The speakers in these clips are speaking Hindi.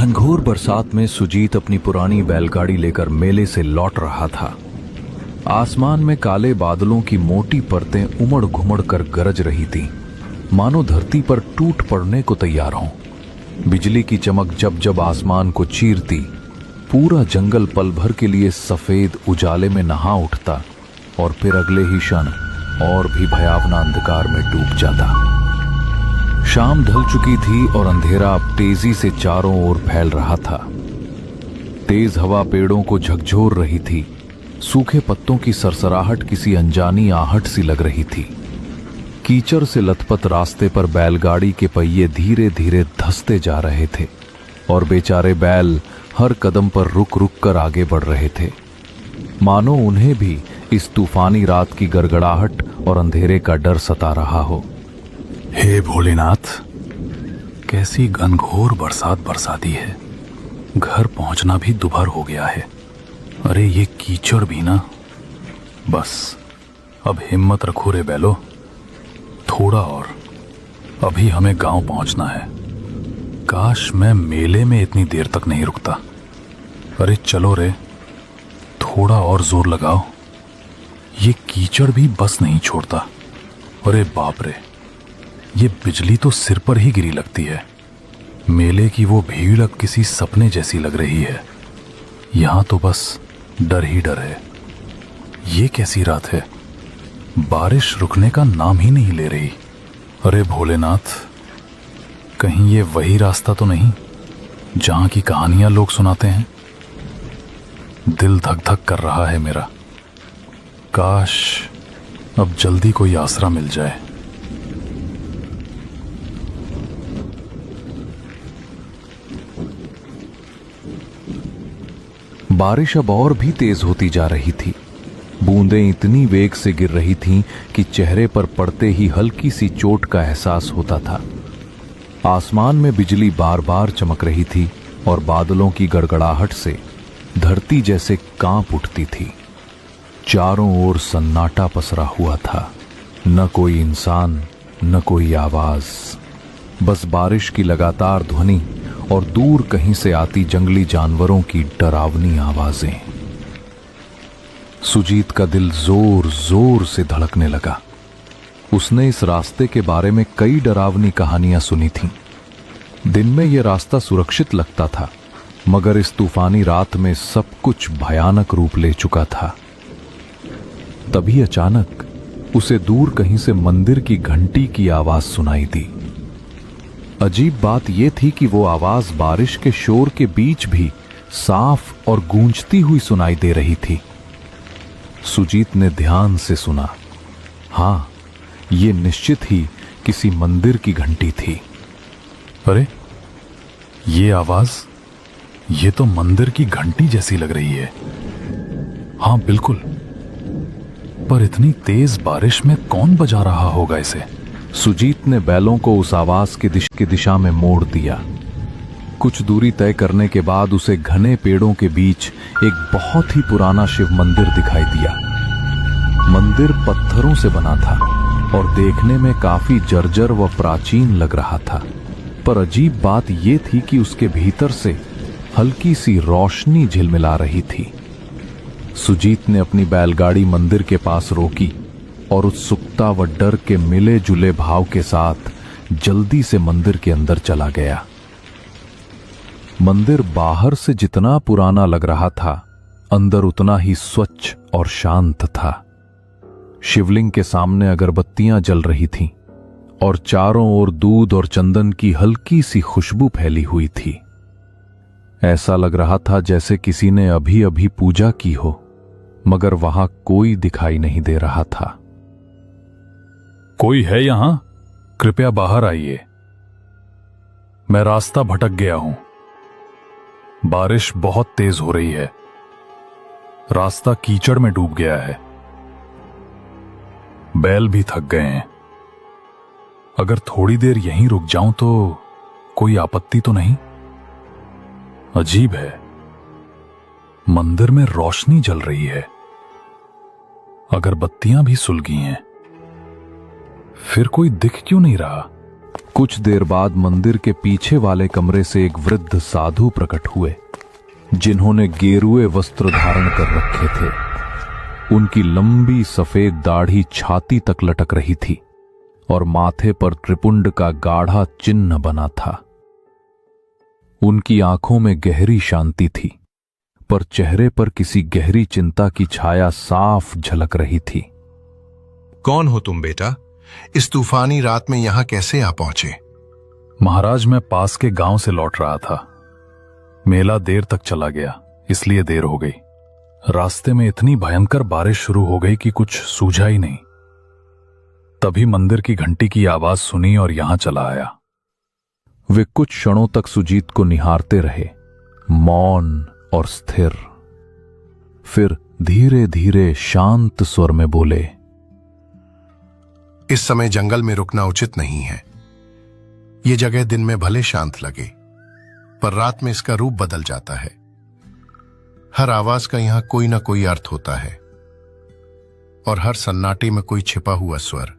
घनघोर बरसात में सुजीत अपनी पुरानी बैलगाड़ी लेकर मेले से लौट रहा था। आसमान में काले बादलों की मोटी परतें उमड़ घुमड़ कर गरज रही थीं, मानो धरती पर टूट पड़ने को तैयार हों। बिजली की चमक जब जब आसमान को चीरती, पूरा जंगल पल भर के लिए सफेद उजाले में नहा उठता और फिर अगले ही क्षण और भी भयावना अंधकार में डूब जाता। शाम ढल चुकी थी और अंधेरा अब तेजी से चारों ओर फैल रहा था। तेज हवा पेड़ों को झकझोर रही थी। सूखे पत्तों की सरसराहट किसी अनजानी आहट सी लग रही थी। कीचड़ से लथपथ रास्ते पर बैलगाड़ी के पहिए धीरे धीरे धंसते जा रहे थे और बेचारे बैल हर कदम पर रुक रुक कर आगे बढ़ रहे थे, मानो उन्हें भी इस तूफानी रात की गड़गड़ाहट और अंधेरे का डर सता रहा हो। हे भोलेनाथ, कैसी घनघोर बरसात बरसा दी है। घर पहुंचना भी दुभर हो गया है। अरे ये कीचड़ भी ना। बस अब हिम्मत रखो रे बैलो, थोड़ा और, अभी हमें गांव पहुंचना है। काश मैं मेले में इतनी देर तक नहीं रुकता। अरे चलो रे, थोड़ा और जोर लगाओ। ये कीचड़ भी बस नहीं छोड़ता। अरे बाप रे, ये बिजली तो सिर पर ही गिरी लगती है। मेले की वो भीड़ अब किसी सपने जैसी लग रही है। यहां तो बस डर ही डर है। ये कैसी रात है, बारिश रुकने का नाम ही नहीं ले रही। अरे भोलेनाथ, कहीं ये वही रास्ता तो नहीं जहां की कहानियां लोग सुनाते हैं। दिल धक धक कर रहा है मेरा। काश अब जल्दी कोई आसरा मिल जाए। बारिश अब और भी तेज होती जा रही थी। बूंदें इतनी वेग से गिर रही थीं कि चेहरे पर पड़ते ही हल्की सी चोट का एहसास होता था। आसमान में बिजली बार बार चमक रही थी और बादलों की गड़गड़ाहट से धरती जैसे कांप उठती थी। चारों ओर सन्नाटा पसरा हुआ था। न कोई इंसान, न कोई आवाज, बस बारिश की लगातार ध्वनि और दूर कहीं से आती जंगली जानवरों की डरावनी आवाजें। सुजीत का दिल जोर जोर से धड़कने लगा। उसने इस रास्ते के बारे में कई डरावनी कहानियां सुनी थीं। दिन में यह रास्ता सुरक्षित लगता था, मगर इस तूफानी रात में सब कुछ भयानक रूप ले चुका था। तभी अचानक उसे दूर कहीं से मंदिर की घंटी की आवाज सुनाई दी। अजीब बात यह थी कि वो आवाज बारिश के शोर के बीच भी साफ और गूंजती हुई सुनाई दे रही थी। सुजीत ने ध्यान से सुना। हां, ये निश्चित ही किसी मंदिर की घंटी थी। अरे ये आवाज, ये तो मंदिर की घंटी जैसी लग रही है। हां बिल्कुल, पर इतनी तेज बारिश में कौन बजा रहा होगा इसे? सुजीत ने बैलों को उस आवाज की दिशा में मोड़ दिया। कुछ दूरी तय करने के बाद उसे घने पेड़ों के बीच एक बहुत ही पुराना शिव मंदिर दिखाई दिया। मंदिर पत्थरों से बना था और देखने में काफी जर्जर व प्राचीन लग रहा था, पर अजीब बात यह थी कि उसके भीतर से हल्की सी रोशनी झिलमिला रही थी। सुजीत ने अपनी बैलगाड़ी मंदिर के पास रोकी और उत्सुकता व डर के मिले जुले भाव के साथ जल्दी से मंदिर के अंदर चला गया। मंदिर बाहर से जितना पुराना लग रहा था, अंदर उतना ही स्वच्छ और शांत था। शिवलिंग के सामने अगरबत्तियां जल रही थीं और चारों ओर दूध और चंदन की हल्की सी खुशबू फैली हुई थी। ऐसा लग रहा था जैसे किसी ने अभी अभी पूजा की हो, मगर वहां कोई दिखाई नहीं दे रहा था। कोई है यहां? कृपया बाहर आइए। मैं रास्ता भटक गया हूं। बारिश बहुत तेज हो रही है। रास्ता कीचड़ में डूब गया है। बैल भी थक गए हैं। अगर थोड़ी देर यहीं रुक जाऊं तो कोई आपत्ति तो नहीं? अजीब है, मंदिर में रोशनी जल रही है, अगरबत्तियां भी सुलगी हैं, फिर कोई दिख क्यों नहीं रहा? कुछ देर बाद मंदिर के पीछे वाले कमरे से एक वृद्ध साधु प्रकट हुए, जिन्होंने गेरुए वस्त्र धारण कर रखे थे। उनकी लंबी सफेद दाढ़ी छाती तक लटक रही थी और माथे पर त्रिपुंड का गाढ़ा चिन्ह बना था। उनकी आंखों में गहरी शांति थी, पर चेहरे पर किसी गहरी चिंता की छाया साफ झलक रही थी। कौन हो तुम बेटा? इस तूफानी रात में यहां कैसे आ पहुंचे? महाराज, मैं पास के गांव से लौट रहा था। मेला देर तक चला गया, इसलिए देर हो गई। रास्ते में इतनी भयंकर बारिश शुरू हो गई कि कुछ सूझा ही नहीं। तभी मंदिर की घंटी की आवाज सुनी और यहां चला आया। वे कुछ क्षणों तक सुजीत को निहारते रहे, मौन और स्थिर। फिर धीरे धीरे शांत स्वर में बोले, इस समय जंगल में रुकना उचित नहीं है। ये जगह दिन में भले शांत लगे, पर रात में इसका रूप बदल जाता है। हर आवाज का यहां कोई ना कोई अर्थ होता है और हर सन्नाटे में कोई छिपा हुआ स्वर।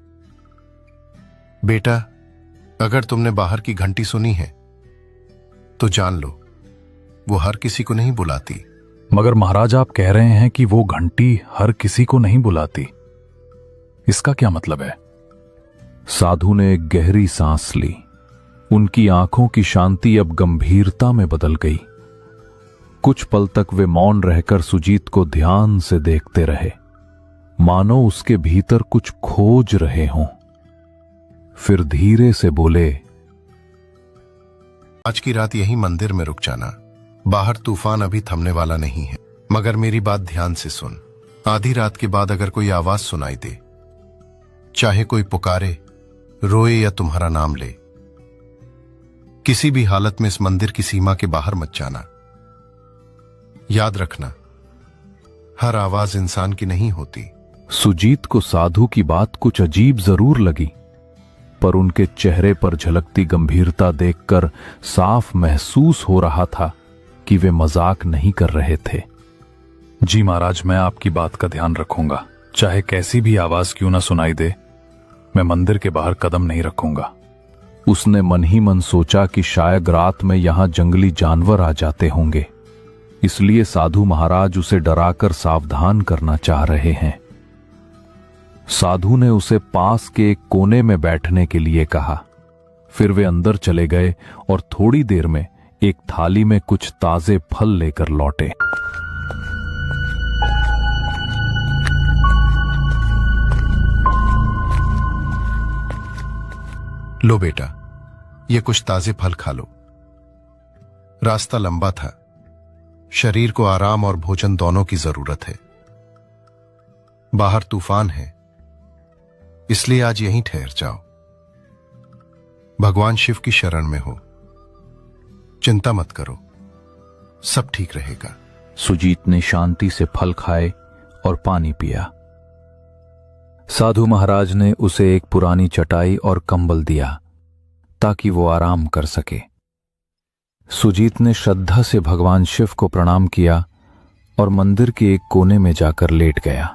बेटा, अगर तुमने बाहर की घंटी सुनी है तो जान लो, वो हर किसी को नहीं बुलाती। मगर महाराज, आप कह रहे हैं कि वो घंटी हर किसी को नहीं बुलाती। इसका क्या मतलब है? साधु ने एक गहरी सांस ली। उनकी आंखों की शांति अब गंभीरता में बदल गई। कुछ पल तक वे मौन रहकर सुजीत को ध्यान से देखते रहे, मानो उसके भीतर कुछ खोज रहे हों। फिर धीरे से बोले, आज की रात यही मंदिर में रुक जाना। बाहर तूफान अभी थमने वाला नहीं है, मगर मेरी बात ध्यान से सुन। आधी रात के बाद अगर कोई आवाज सुनाई दे, चाहे कोई पुकारे, रोए या तुम्हारा नाम ले, किसी भी हालत में इस मंदिर की सीमा के बाहर मत जाना। याद रखना, हर आवाज इंसान की नहीं होती। सुजीत को साधु की बात कुछ अजीब जरूर लगी, पर उनके चेहरे पर झलकती गंभीरता देखकर साफ महसूस हो रहा था कि वे मजाक नहीं कर रहे थे। जी महाराज, मैं आपकी बात का ध्यान रखूंगा। चाहे कैसी भी आवाज क्यों ना सुनाई दे, मैं मंदिर के बाहर कदम नहीं रखूंगा। उसने मन ही मन सोचा कि शायद रात में यहां जंगली जानवर आ जाते होंगे, इसलिए साधु महाराज उसे डराकर सावधान करना चाह रहे हैं। साधु ने उसे पास के एक कोने में बैठने के लिए कहा। फिर वे अंदर चले गए और थोड़ी देर में एक थाली में कुछ ताजे फल लेकर लौटे। लो बेटा, ये कुछ ताजे फल खा लो। रास्ता लंबा था, शरीर को आराम और भोजन दोनों की जरूरत है। बाहर तूफान है, इसलिए आज यहीं ठहर जाओ। भगवान शिव की शरण में हो, चिंता मत करो, सब ठीक रहेगा। सुजीत ने शांति से फल खाए और पानी पिया। साधु महाराज ने उसे एक पुरानी चटाई और कंबल दिया ताकि वो आराम कर सके। सुजीत ने श्रद्धा से भगवान शिव को प्रणाम किया और मंदिर के एक कोने में जाकर लेट गया।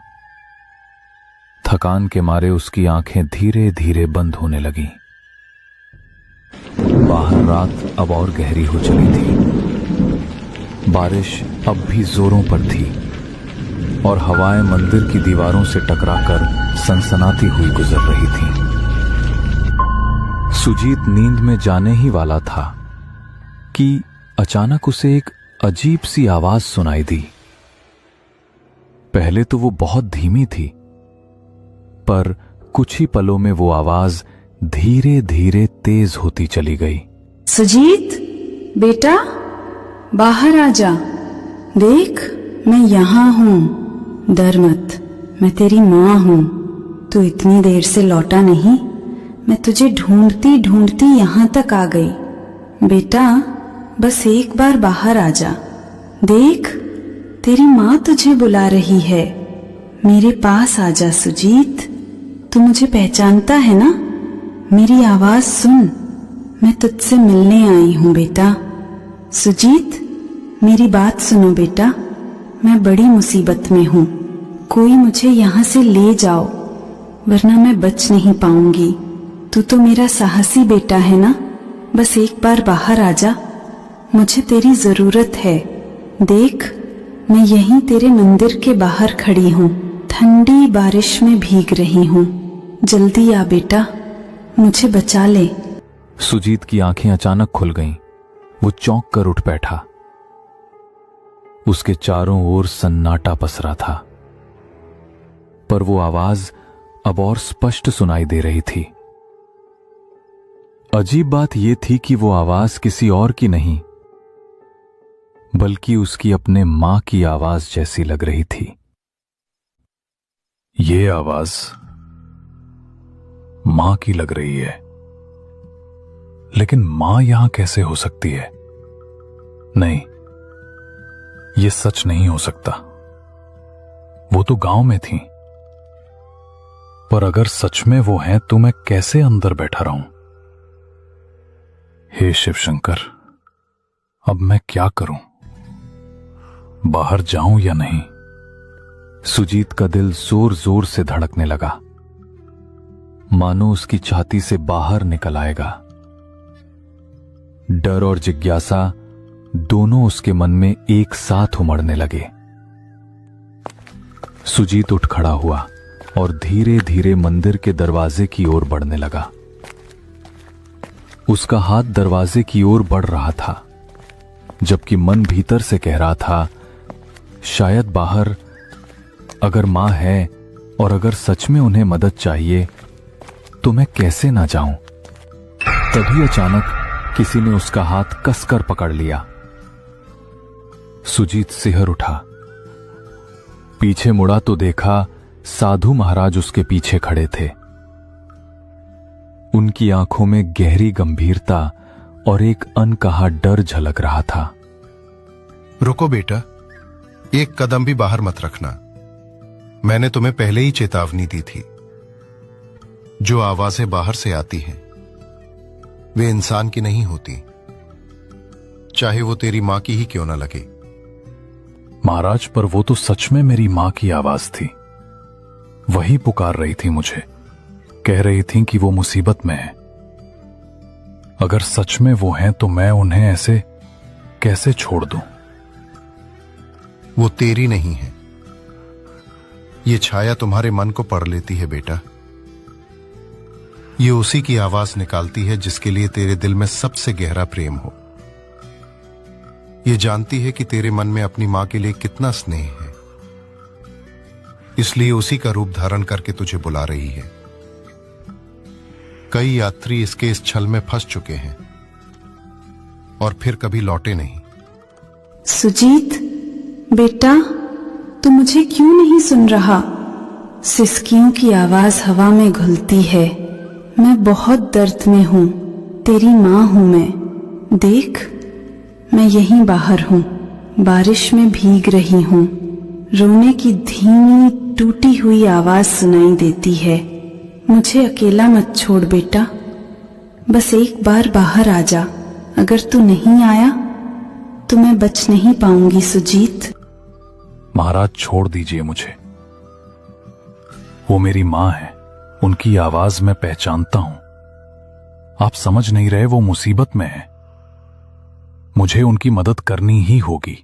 थकान के मारे उसकी आंखें धीरे धीरे बंद होने लगीं। बाहर रात अब और गहरी हो चली थी। बारिश अब भी जोरों पर थी और हवाएं मंदिर की दीवारों से टकराकर सनसनाती हुई गुजर रही थीं। सुजीत नींद में जाने ही वाला था कि अचानक उसे एक अजीब सी आवाज सुनाई दी। पहले तो वो बहुत धीमी थी, पर कुछ ही पलों में वो आवाज धीरे धीरे तेज होती चली गई। सुजीत बेटा, बाहर आ जा। देख, मैं यहां हूं। डर मत, मैं तेरी मां हूं। तू इतनी देर से लौटा नहीं, मैं तुझे ढूंढती ढूंढती यहां तक आ गई। बेटा, बस एक बार बाहर आ जा। देख, तेरी मां तुझे बुला रही है। मेरे पास आ जा सुजीत। तू मुझे पहचानता है ना? मेरी आवाज सुन, मैं तुझसे मिलने आई हूं बेटा। सुजीत, मेरी बात सुनो बेटा, मैं बड़ी मुसीबत में हूं। कोई मुझे यहां से ले जाओ, वरना मैं बच नहीं पाऊंगी। तू तो मेरा साहसी बेटा है ना। बस एक बार बाहर आ जा, मुझे तेरी जरूरत है। देख, मैं यहीं तेरे मंदिर के बाहर खड़ी हूँ, ठंडी बारिश में भीग रही हूँ। जल्दी आ बेटा, मुझे बचा ले। सुजीत की आंखें अचानक खुल गईं। वो चौंक कर उठ बैठा। उसके चारों ओर सन्नाटा पसरा था, पर वो आवाज अब और स्पष्ट सुनाई दे रही थी। अजीब बात यह थी कि वो आवाज किसी और की नहीं, बल्कि उसकी अपने मां की आवाज जैसी लग रही थी। ये आवाज मां की लग रही है, लेकिन मां यहां कैसे हो सकती है? नहीं, ये सच नहीं हो सकता। वो तो गांव में थी, पर अगर सच में वो हैं तो मैं कैसे अंदर बैठा रहूं? हे शिव शंकर, अब मैं क्या करूं? बाहर जाऊं या नहीं? सुजीत का दिल जोर जोर से धड़कने लगा, मानो उसकी छाती से बाहर निकल आएगा। डर और जिज्ञासा दोनों उसके मन में एक साथ उमड़ने लगे। सुजीत उठ खड़ा हुआ और धीरे धीरे मंदिर के दरवाजे की ओर बढ़ने लगा। उसका हाथ दरवाजे की ओर बढ़ रहा था, जबकि मन भीतर से कह रहा था, शायद बाहर अगर मां है और अगर सच में उन्हें मदद चाहिए तो मैं कैसे ना जाऊं। तभी अचानक किसी ने उसका हाथ कसकर पकड़ लिया। सुजीत सिहर उठा, पीछे मुड़ा तो देखा साधु महाराज उसके पीछे खड़े थे। उनकी आंखों में गहरी गंभीरता और एक अनकहा डर झलक रहा था। रुको बेटा, एक कदम भी बाहर मत रखना। मैंने तुम्हें पहले ही चेतावनी दी थी। जो आवाजें बाहर से आती हैं वे इंसान की नहीं होती, चाहे वो तेरी मां की ही क्यों ना लगे। महाराज, पर वो तो सच में मेरी मां की आवाज थी। वही पुकार रही थी मुझे, कह रही थी कि वो मुसीबत में है। अगर सच में वो हैं तो मैं उन्हें ऐसे कैसे छोड़ दूं? वो तेरी नहीं है, ये छाया तुम्हारे मन को पढ़ लेती है बेटा। ये उसी की आवाज निकालती है जिसके लिए तेरे दिल में सबसे गहरा प्रेम हो। ये जानती है कि तेरे मन में अपनी मां के लिए कितना स्नेह है, इसलिए उसी का रूप धारण करके तुझे बुला रही है। कई यात्री इसके इस छल में फंस चुके हैं और फिर कभी लौटे नहीं। सुजीत बेटा, तू मुझे क्यों नहीं सुन रहा? सिसकियों की आवाज हवा में घुलती है। मैं बहुत दर्द में हूं, तेरी मां हूं मैं। देख, मैं यहीं बाहर हूं, बारिश में भीग रही हूं। रोने की धीमी टूटी हुई आवाज सुनाई देती है। मुझे अकेला मत छोड़ बेटा, बस एक बार बाहर आ जा। अगर तू नहीं आया तो मैं बच नहीं पाऊंगी सुजीत। महाराज, छोड़ दीजिए मुझे। वो मेरी मां है, उनकी आवाज मैं पहचानता हूं। आप समझ नहीं रहे, वो मुसीबत में है। मुझे उनकी मदद करनी ही होगी।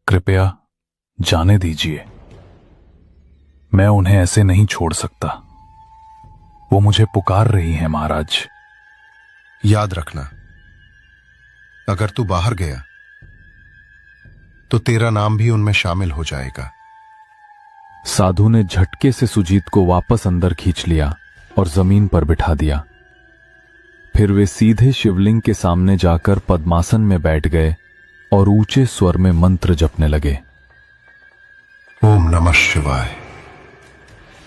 कृपया जाने दीजिए, मैं उन्हें ऐसे नहीं छोड़ सकता। वो मुझे पुकार रही हैं महाराज। याद रखना, अगर तू बाहर गया तो तेरा नाम भी उनमें शामिल हो जाएगा। साधु ने झटके से सुजीत को वापस अंदर खींच लिया और जमीन पर बिठा दिया। फिर वे सीधे शिवलिंग के सामने जाकर पद्मासन में बैठ गए और ऊंचे स्वर में मंत्र जपने लगे। ओम नमः शिवाय,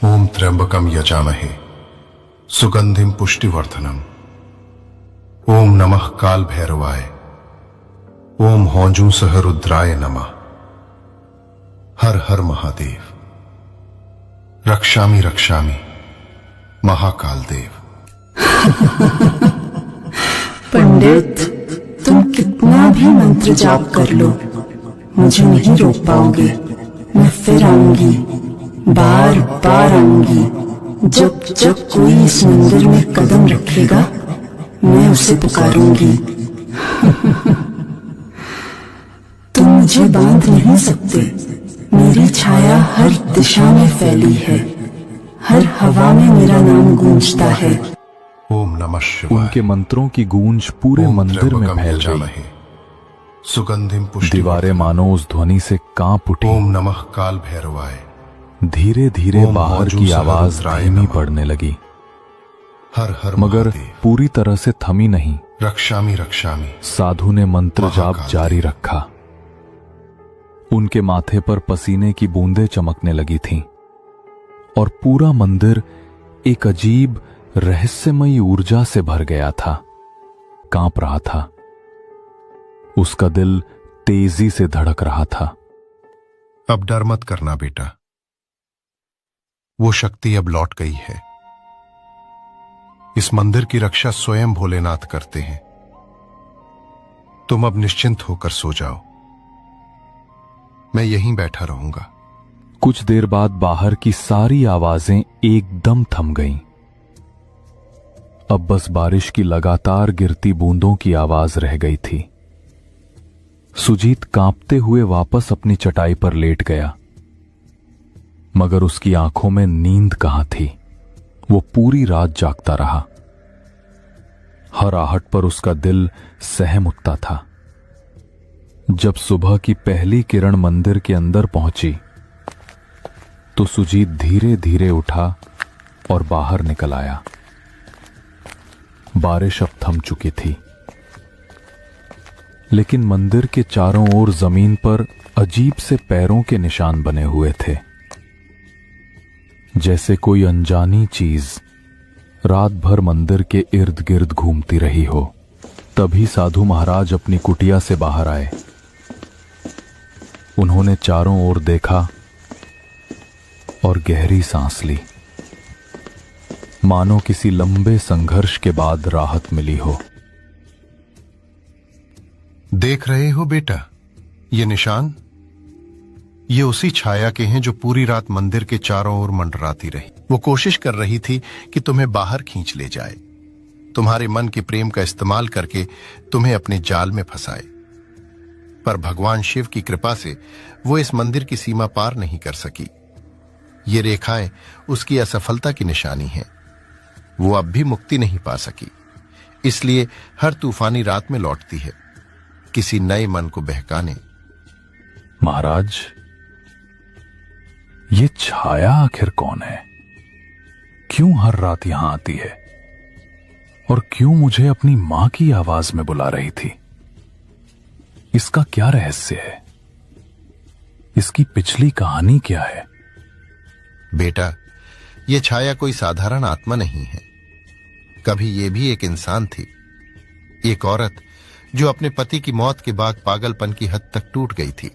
ओम त्र्यंबकम यजामहे सुगंधिम पुष्टिवर्धनम, ओम नमः काल भैरवाय, ओम हौजू सह रुद्राय नमः, हर हर महादेव, रक्षामि रक्षामि महाकाल देव। पंडित, तुम कितना भी मंत्र जाप कर लो, मुझे नहीं रोक पाओगे। मैं फिर आऊंगी, बार बार आऊंगी। जब जब कोई इस मंदिर में कदम रखेगा मैं उसे पुकारूंगी। तुम मुझे बांध नहीं सकते, मेरी छाया हर दिशा में फैली है, हर हवा में मेरा नाम गूंजता है। ओम नमः शिवाय। उनके मंत्रों की गूंज पूरे ओम मंदिर में त्र्यंबकम फैल यजामहे, गई। सुगंधिम पुष्टि। दीवारें मानो उस ध्वनि से कांप उठी। ओम नमः काल भैरवाय। धीरे धीरे ओम बाहर मौजू की आवाज सहरुद्राय धीमी नमः। पड़ने लगी, हर हर मगर महादेव। पूरी तरह से थमी नहीं। रक्षामि रक्षामि। साधु ने मंत्र जाप महाकाल जारी रखा। उनके माथे पर पसीने की बूंदें चमकने लगी थीं और पूरा मंदिर एक अजीब रहस्यमयी ऊर्जा से भर गया था, कांप रहा था। उसका दिल तेजी से धड़क रहा था। अब डर मत करना बेटा, वो शक्ति अब लौट गई है। इस मंदिर की रक्षा स्वयं भोलेनाथ करते हैं। तुम अब निश्चिंत होकर सो जाओ, मैं यहीं बैठा रहूंगा। कुछ देर बाद बाहर की सारी आवाजें एकदम थम गईं। अब बस बारिश की लगातार गिरती बूंदों की आवाज रह गई थी। सुजीत कांपते हुए वापस अपनी चटाई पर लेट गया, मगर उसकी आंखों में नींद कहां थी। वो पूरी रात जागता रहा। हर आहट पर उसका दिल सहम उठता था। जब सुबह की पहली किरण मंदिर के अंदर पहुंची तो सुजीत धीरे धीरे उठा और बाहर निकल आया। बारिश अब थम चुकी थी, लेकिन मंदिर के चारों ओर जमीन पर अजीब से पैरों के निशान बने हुए थे, जैसे कोई अनजानी चीज रात भर मंदिर के इर्द गिर्द घूमती रही हो। तभी साधु महाराज अपनी कुटिया से बाहर आए। उन्होंने चारों ओर देखा और गहरी सांस ली, मानो किसी लंबे संघर्ष के बाद राहत मिली हो। देख रहे हो बेटा, ये निशान, ये उसी छाया के हैं जो पूरी रात मंदिर के चारों ओर मंडराती रही। वो कोशिश कर रही थी कि तुम्हें बाहर खींच ले जाए, तुम्हारे मन के प्रेम का इस्तेमाल करके तुम्हें अपने जाल में फंसाए। पर भगवान शिव की कृपा से वो इस मंदिर की सीमा पार नहीं कर सकी। ये रेखाएं उसकी असफलता की निशानी है। वो अब भी मुक्ति नहीं पा सकी, इसलिए हर तूफानी रात में लौटती है, किसी नए मन को बहकाने। महाराज, ये छाया आखिर कौन है? क्यों हर रात यहां आती है? और क्यों मुझे अपनी मां की आवाज में बुला रही थी? इसका क्या रहस्य है? इसकी पिछली कहानी क्या है? बेटा, ये छाया कोई साधारण आत्मा नहीं है। कभी ये भी एक इंसान थी, एक औरत जो अपने पति की मौत के बाद पागलपन की हद तक टूट गई थी।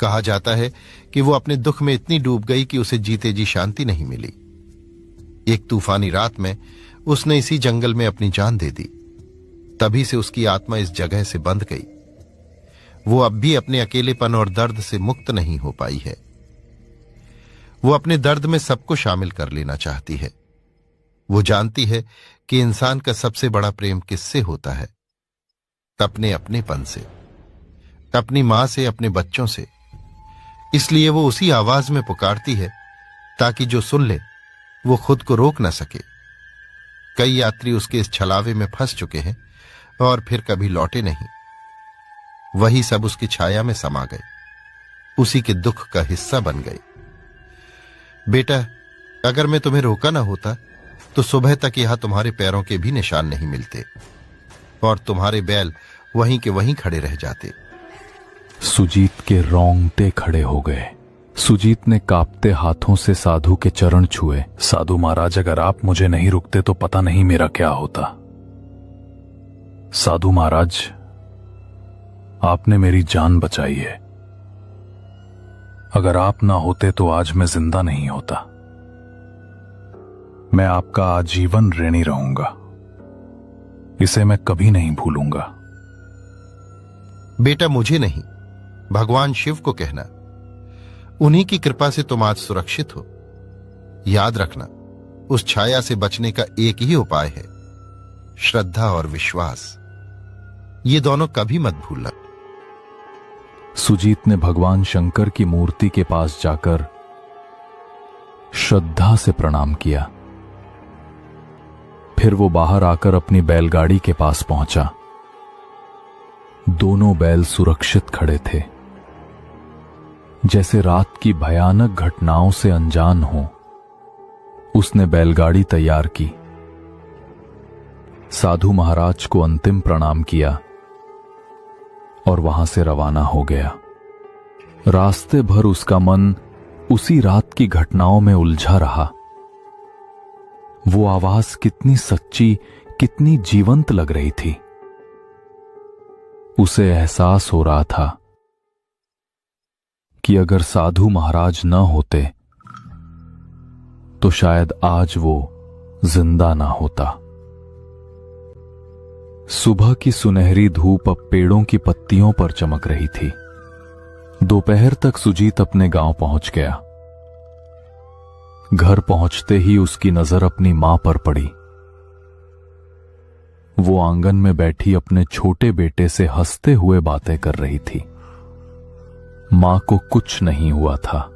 कहा जाता है कि वो अपने दुख में इतनी डूब गई कि उसे जीते जी शांति नहीं मिली। एक तूफानी रात में उसने इसी जंगल में अपनी जान दे दी। तभी से उसकी आत्मा इस जगह से बंध गई। वो अब भी अपने अकेलेपन और दर्द से मुक्त नहीं हो पाई है। वो अपने दर्द में सबको शामिल कर लेना चाहती है। वो जानती है कि इंसान का सबसे बड़ा प्रेम किससे होता है? अपने अपनेपन से, अपनी मां से, अपने बच्चों से। इसलिए वो उसी आवाज में पुकारती है ताकि जो सुन ले वो खुद को रोक न सके। कई यात्री उसके इस छलावे में फंस चुके हैं और फिर कभी लौटे नहीं। वही सब उसकी छाया में समा गए, उसी के दुख का हिस्सा बन गए। बेटा, अगर मैं तुम्हें रोका ना होता तो सुबह तक यहां तुम्हारे पैरों के भी निशान नहीं मिलते और तुम्हारे बैल वहीं के वहीं खड़े रह जाते। सुजीत के रोंगटे खड़े हो गए। सुजीत ने कांपते हाथों से साधु के चरण छुए। साधु महाराज, अगर आप मुझे नहीं रुकते तो पता नहीं मेरा क्या होता। साधु महाराज, आपने मेरी जान बचाई है। अगर आप ना होते तो आज मैं जिंदा नहीं होता। मैं आपका आजीवन ऋणी रहूंगा, इसे मैं कभी नहीं भूलूंगा। बेटा, मुझे नहीं, भगवान शिव को कहना। उन्हीं की कृपा से तुम आज सुरक्षित हो। याद रखना, उस छाया से बचने का एक ही उपाय है, श्रद्धा और विश्वास। ये दोनों कभी मत भूलना। सुजीत ने भगवान शंकर की मूर्ति के पास जाकर श्रद्धा से प्रणाम किया। फिर वो बाहर आकर अपनी बैलगाड़ी के पास पहुंचा। दोनों बैल सुरक्षित खड़े थे, जैसे रात की भयानक घटनाओं से अनजान हो। उसने बैलगाड़ी तैयार की, साधु महाराज को अंतिम प्रणाम किया और वहां से रवाना हो गया। रास्ते भर उसका मन उसी रात की घटनाओं में उलझा रहा। वो आवाज कितनी सच्ची, कितनी जीवंत लग रही थी। उसे एहसास हो रहा था कि अगर साधु महाराज न होते तो शायद आज वो जिंदा ना होता। सुबह की सुनहरी धूप अब पेड़ों की पत्तियों पर चमक रही थी। दोपहर तक सुजीत अपने गांव पहुंच गया। घर पहुंचते ही उसकी नजर अपनी मां पर पड़ी। वो आंगन में बैठी अपने छोटे बेटे से हंसते हुए बातें कर रही थी। मां को कुछ नहीं हुआ था।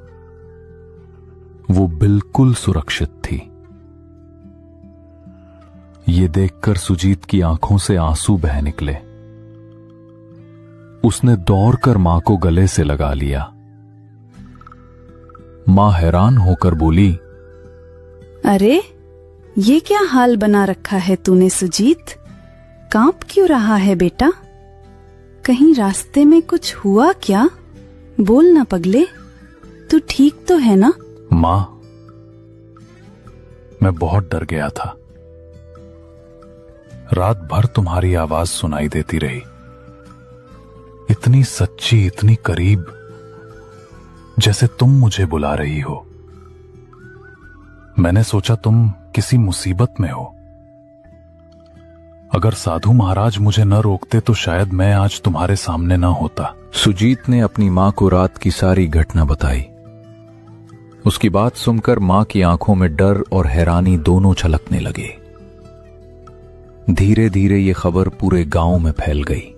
वो बिल्कुल सुरक्षित थी। ये देखकर सुजीत की आंखों से आंसू बह निकले। उसने दौड़कर मां को गले से लगा लिया। मां हैरान होकर बोली, अरे ये क्या हाल बना रखा है तूने सुजीत? कांप क्यों रहा है बेटा? कहीं रास्ते में कुछ हुआ क्या? बोल ना पगले, तू ठीक तो है ना? मां, मैं बहुत डर गया था। रात भर तुम्हारी आवाज सुनाई देती रही, इतनी सच्ची, इतनी करीब, जैसे तुम मुझे बुला रही हो। मैंने सोचा तुम किसी मुसीबत में हो। अगर साधु महाराज मुझे न रोकते तो शायद मैं आज तुम्हारे सामने न होता। सुजीत ने अपनी मां को रात की सारी घटना बताई। उसकी बात सुनकर मां की आंखों में डर और हैरानी दोनों छलकने लगे। धीरे धीरे ये खबर पूरे गांव में फैल गई।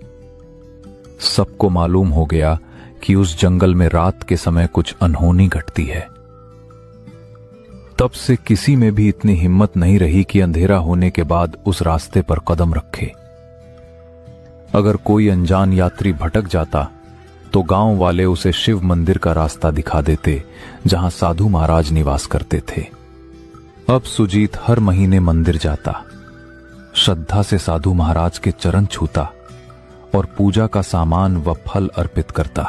सबको मालूम हो गया कि उस जंगल में रात के समय कुछ अनहोनी घटती है। तब से किसी में भी इतनी हिम्मत नहीं रही कि अंधेरा होने के बाद उस रास्ते पर कदम रखे। अगर कोई अनजान यात्री भटक जाता तो गांव वाले उसे शिव मंदिर का रास्ता दिखा देते, जहां साधु महाराज निवास करते थे। अब सुजीत हर महीने मंदिर जाता, श्रद्धा से साधु महाराज के चरण छूता और पूजा का सामान व फल अर्पित करता।